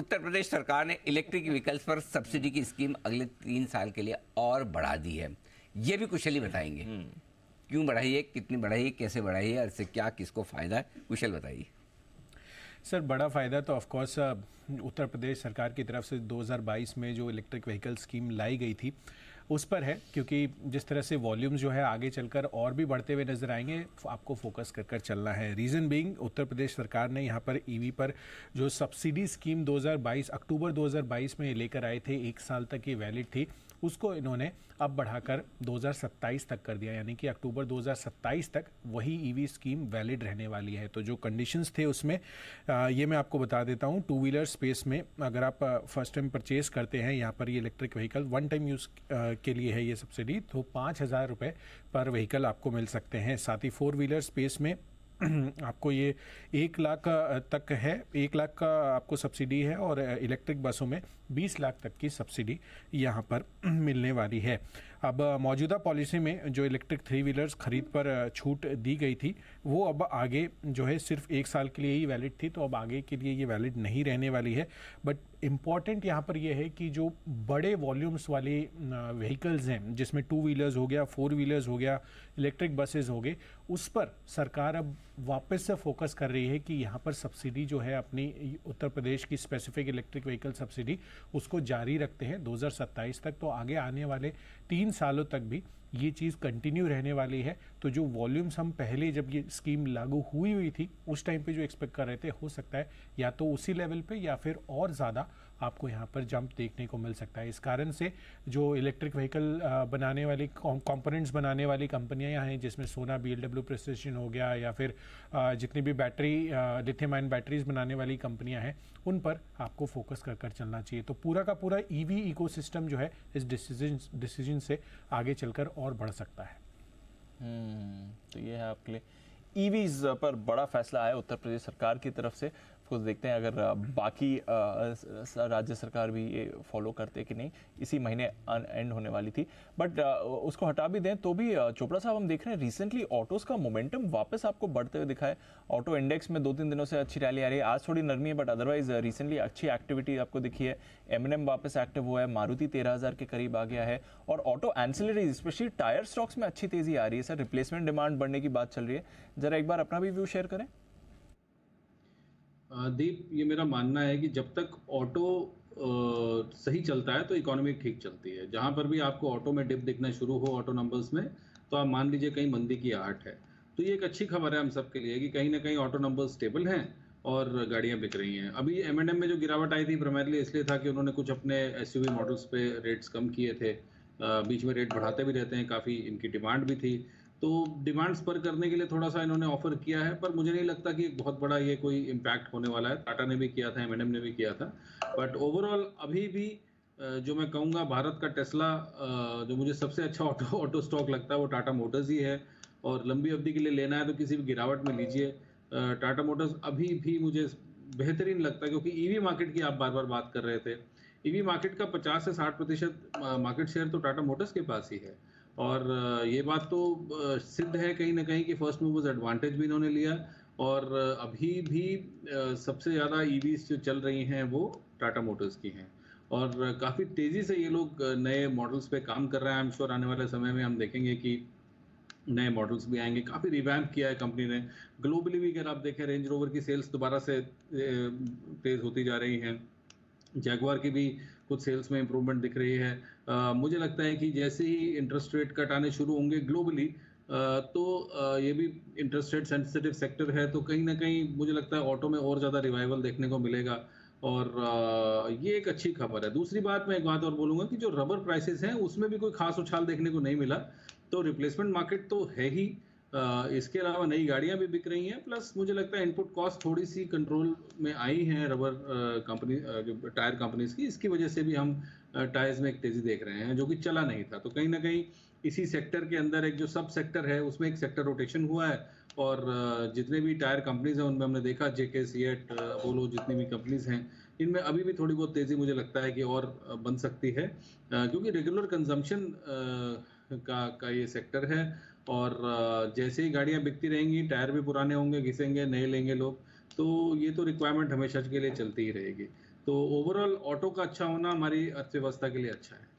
उत्तर प्रदेश सरकार ने electric vehicles पर सब्सिडी की स्कीम अगले 3 साल के लिए और बढ़ा दी है। ये भी कुशल ही बताएंगे क्यों बढ़ाई है, कितनी बढ़ाई है, कैसे बढ़ाई है और इससे क्या किसको फायदा है, कुशल बताइए। सर, बड़ा फ़ायदा तो ऑफ कोर्स उत्तर प्रदेश सरकार की तरफ से 2022 में जो इलेक्ट्रिक व्हीकल स्कीम लाई गई थी उस पर है, क्योंकि जिस तरह से वॉल्यूम्स जो है आगे चलकर और भी बढ़ते हुए नजर आएंगे, आपको फोकस कर चलना है। रीज़न बीइंग, उत्तर प्रदेश सरकार ने यहाँ पर ईवी पर जो सब्सिडी स्कीम 2022 अक्टूबर 2022 में लेकर आए थे, 1 साल तक ये वैलिड थी, उसको इन्होंने अब बढ़ाकर 2027 तक कर दिया, यानी कि अक्टूबर 2027 तक वही ईवी स्कीम वैलिड रहने वाली है। तो जो कंडीशंस थे उसमें ये मैं आपको बता देता हूँ। 2 व्हीलर स्पेस में अगर आप फर्स्ट टाइम परचेज करते हैं यहाँ पर ये electric vehicle, one time use के लिए है ये सब्सिडी, तो 5,000 रुपये पर व्हीकल आपको मिल सकते हैं। साथ ही 4 व्हीलर स्पेस में आपको ये 1 लाख तक है, 1 लाख का आपको सब्सिडी है, और इलेक्ट्रिक बसों में 20 लाख तक की सब्सिडी यहाँ पर मिलने वाली है। अब मौजूदा पॉलिसी में जो इलेक्ट्रिक 3 व्हीलर्स खरीद पर छूट दी गई थी वो अब आगे जो है सिर्फ 1 साल के लिए ही वैलिड थी, तो अब आगे के लिए ये वैलिड नहीं रहने वाली है। बट इम्पॉर्टेंट यहाँ पर यह है कि जो बड़े वॉल्यूम्स वाले व्हीकल्स हैं, जिसमें 2 व्हीलर्स हो गया, 4 व्हीलर्स हो गया, इलेक्ट्रिक बसेस हो गए, उस पर सरकार अब वापस से फोकस कर रही है कि यहाँ पर सब्सिडी जो है अपनी उत्तर प्रदेश की स्पेसिफिक इलेक्ट्रिक व्हीकल सब्सिडी उसको जारी रखते हैं 2027 तक। तो आगे आने वाले 3 सालों तक भी ये चीज़ कंटिन्यू रहने वाली है। तो जो वॉल्यूम्स हम पहले जब ये स्कीम लागू हुई थी उस टाइम पे जो एक्सपेक्ट कर रहे थे, हो सकता है या तो उसी लेवल पे या फिर और ज़्यादा आपको यहाँ पर जंप देखने को मिल सकता है। इस कारण से जो इलेक्ट्रिक व्हीकल बनाने वाली कंपोनेंट्स बनाने वाली कंपनियां यहाँ हैं, जिसमें सोना, BLW प्रिसिशन हो गया, या फिर जितनी भी बैटरी लिथियम आयन बैटरीज बनाने वाली कंपनियां हैं, उन पर आपको फोकस कर चलना चाहिए। तो पूरा का पूरा ईवी इकोसिस्टम जो है इस डिसीजन से आगे चलकर और बढ़ सकता है। तो ये है आपके लिए ईवीज पर बड़ा फैसला आया उत्तर प्रदेश सरकार की तरफ से। कुछ देखते हैं अगर बाकी राज्य सरकार भी ये फॉलो करते कि नहीं। इसी महीने एंड होने वाली थी, बट उसको हटा भी दें तो भी चोपड़ा साहब, हम देख रहे हैं रिसेंटली ऑटोज का मोमेंटम वापस आपको बढ़ते हुए दिखा है। ऑटो इंडेक्स में 2-3 दिनों से अच्छी रैली आ रही है, आज थोड़ी नरमी है, बट अदरवाइज रिसेंटली अच्छी एक्टिविटी आपको दिखी है। M&M वापस एक्टिव हुआ है, मारुति 13,000 के करीब आ गया है, और auto ancillaries specially tyre stocks में अच्छी तेजी आ रही है। सर, रिप्लेसमेंट डिमांड बढ़ने की बात चल रही है, जरा एक बार अपना भी व्यू शेयर करें। दीप, ये मेरा मानना है कि जब तक ऑटो सही चलता है तो इकोनॉमी ठीक चलती है। जहां पर भी आपको ऑटो में डिप दिखना शुरू हो ऑटो नंबर्स में, तो आप मान लीजिए कहीं मंदी की आहट है। तो ये एक अच्छी खबर है हम सब के लिए कि कहीं ना कहीं ऑटो नंबर्स स्टेबल हैं और गाड़ियां बिक रही हैं। अभी M&M में जो गिरावट आई थी प्राइमरली इसलिए था कि उन्होंने कुछ अपने SUV मॉडल्स पे रेट्स कम किए थे। बीच में रेट बढ़ाते भी रहते हैं, काफ़ी इनकी डिमांड भी थी, तो डिमांड स्पर करने के लिए थोड़ा सा इन्होंने ऑफर किया है। पर मुझे नहीं लगता कि एक बहुत बड़ा ये कोई इम्पैक्ट होने वाला है। टाटा ने भी किया था, M&M ने भी किया था, बट ओवरऑल अभी भी जो मैं कहूँगा भारत का टेस्ला, जो मुझे सबसे अच्छा ऑटो स्टॉक लगता है वो टाटा मोटर्स ही है। और लंबी अवधि के लिए लेना है तो किसी भी गिरावट में लीजिए। टाटा मोटर्स अभी भी मुझे बेहतरीन लगता है, क्योंकि ईवी मार्केट की आप बार बार बात कर रहे थे। ईवी मार्केट का 50 से 60% मार्केट शेयर तो टाटा मोटर्स के पास ही है। और ये बात तो सिद्ध है कहीं ना कहीं कि फर्स्ट मूवर्स एडवांटेज भी इन्होंने लिया। और अभी भी सबसे ज़्यादा ईवीज जो चल रही हैं वो टाटा मोटर्स की हैं, और काफ़ी तेज़ी से ये लोग नए मॉडल्स पे काम कर रहे हैं। आई एम श्योर आने वाले समय में हम देखेंगे कि नए मॉडल्स भी आएंगे। काफ़ी रिवैम्प किया है कंपनी ने। ग्लोबली भी अगर आप देखें, रेंज रोवर की सेल्स दोबारा से तेज़ होती जा रही हैं। जैगुआर की भी कुछ सेल्स में इंप्रूवमेंट दिख रही है। मुझे लगता है कि जैसे ही इंटरेस्ट रेट कट आने शुरू होंगे ग्लोबली, तो ये भी इंटरेस्ट रेट सेंसिटिव सेक्टर है, तो कहीं ना कहीं मुझे लगता है ऑटो में और ज़्यादा रिवाइवल देखने को मिलेगा। और ये एक अच्छी खबर है। दूसरी बात, मैं एक बात और बोलूँगा कि जो रबर प्राइसेस हैं उसमें भी कोई खास उछाल देखने को नहीं मिला। तो रिप्लेसमेंट मार्केट तो है ही, इसके अलावा नई गाड़ियां भी बिक रही हैं। प्लस मुझे लगता है इनपुट कॉस्ट थोड़ी सी कंट्रोल में आई हैं रबर कंपनी, जो टायर कंपनीज की। इसकी वजह से भी हम टायर्स में एक तेजी देख रहे हैं, जो कि चला नहीं था। तो कहीं ना कहीं इसी सेक्टर के अंदर एक जो सब सेक्टर है उसमें एक सेक्टर रोटेशन हुआ है। और जितने भी टायर कंपनीज हैं उनमें हमने देखा, JK, सिएट, अपोलो, जितनी भी कंपनीज हैं, इनमें अभी भी थोड़ी बहुत तेज़ी मुझे लगता है कि और बन सकती है, क्योंकि रेगुलर कंजम्पशन का ये सेक्टर है। और जैसे ही गाड़ियां बिकती रहेंगी, टायर भी पुराने होंगे, घिसेंगे, नए लेंगे लोग, तो ये तो रिक्वायरमेंट हमेशा के लिए चलती ही रहेगी। तो ओवरऑल ऑटो का अच्छा होना हमारी अर्थव्यवस्था के लिए अच्छा है।